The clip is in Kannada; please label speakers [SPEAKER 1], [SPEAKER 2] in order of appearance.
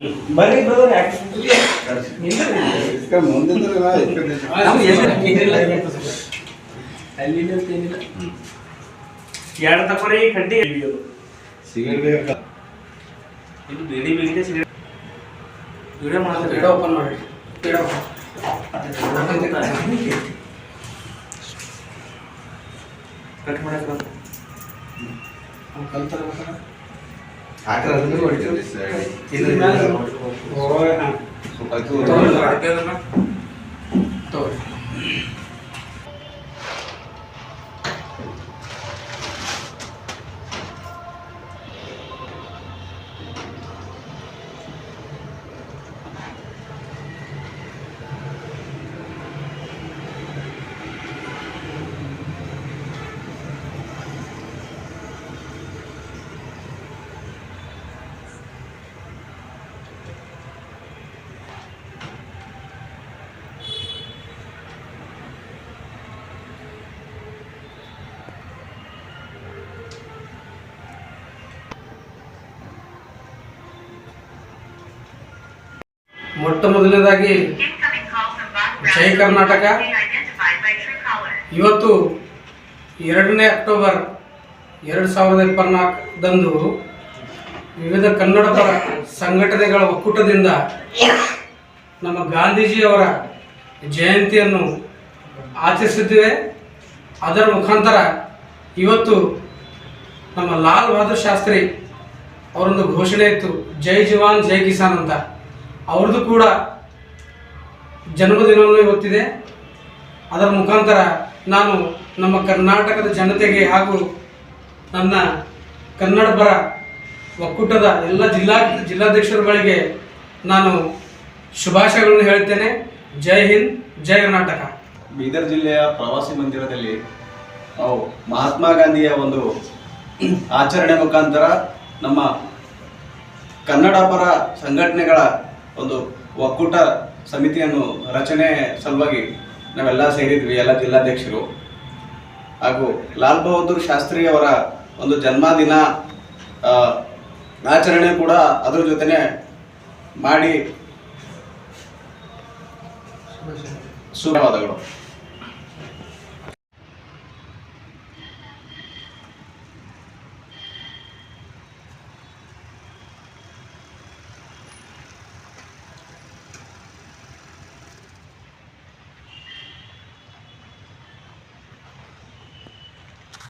[SPEAKER 1] ಬರ್ರಿ ಬ್ರದರ್ ಎರಡು ತಕೋರಿ ಕಡ್ಡಿ ಸಿಗರೇಟ್ ಇದು ಬೇಡಿ ಬೇಡಿ ಸಿಗರೇಟ್ ವಿಡಿಯೋ ಮಾಡ್ತಾರೆ. ವಿಡಿಯೋ ಓಪನ್ ಮಾಡಿ ವಿಡಿಯೋ ಕಟ್ ಮಾಡಕ್ಕೆ ಕಲ್ತಾರೆ ಹಾಕ್ರೆ ಅದನ್ನು ಹೊಡಿತೀವಿ ಇದು ಮೇಲೆ ಓಯ್ ಹಾಂ ಸ್ವಲ್ಪ ತೋರಿ ಮೊಟ್ಟ ಮೊದಲನೇದಾಗಿ ಜೈ ಕರ್ನಾಟಕ. ಇವತ್ತು 2 ಅಕ್ಟೋಬರ್ 2024ದಂದು ವಿವಿಧ ಕನ್ನಡ ಪರ ಸಂಘಟನೆಗಳ ಒಕ್ಕೂಟದಿಂದ ನಮ್ಮ ಗಾಂಧೀಜಿಯವರ ಜಯಂತಿಯನ್ನು ಆಚರಿಸಿದ್ದೇವೆ. ಅದರ ಮುಖಾಂತರ ಇವತ್ತು ನಮ್ಮ ಲಾಲ್ ಬಹದ್ದೂರ್ ಶಾಸ್ತ್ರಿ ಅವರೊಂದು ಘೋಷಣೆ ಇತ್ತು, ಜೈ ಜವಾನ್ ಜೈ ಕಿಸಾನ್ ಅಂತ. ಅವ್ರದ್ದು ಕೂಡ ಜನ್ಮದಿನವನ್ನು ಇವತ್ತಿದೆ. ಅದರ ಮುಖಾಂತರ ನಾನು ನಮ್ಮ ಕರ್ನಾಟಕದ ಜನತೆಗೆ ಹಾಗೂ ನನ್ನ ಕನ್ನಡ ಪರ ಒಕ್ಕೂಟದ ಎಲ್ಲ ಜಿಲ್ಲಾಧ್ಯಕ್ಷರುಗಳಿಗೆ ನಾನು ಶುಭಾಶಯಗಳನ್ನು ಹೇಳ್ತೇನೆ. ಜೈ ಹಿಂದ್, ಜೈ ಕರ್ನಾಟಕ.
[SPEAKER 2] ಬೀದರ್ ಜಿಲ್ಲೆಯ ಪ್ರವಾಸಿ ಮಂದಿರದಲ್ಲಿ ಮಹಾತ್ಮ ಗಾಂಧಿಯ ಒಂದು ಆಚರಣೆ ಮುಖಾಂತರ ನಮ್ಮ ಕನ್ನಡ ಪರ ಸಂಘಟನೆಗಳ ಒಂದು ಒಕ್ಕೂಟ ಸಮಿತಿಯನ್ನು ರಚನೆ ಸಲುವಾಗಿ ನಾವೆಲ್ಲ ಸೇರಿದ್ವಿ, ಎಲ್ಲ ಜಿಲ್ಲಾಧ್ಯಕ್ಷರು. ಹಾಗೂ ಲಾಲ್ ಬಹದ್ದೂರ್ ಶಾಸ್ತ್ರಿ ಅವರ ಒಂದು ಜನ್ಮದಿನ ಆಚರಣೆ ಕೂಡ ಅದ್ರ ಜೊತೆನೆ ಮಾಡಿ ಶುಭವಾದಗಳು.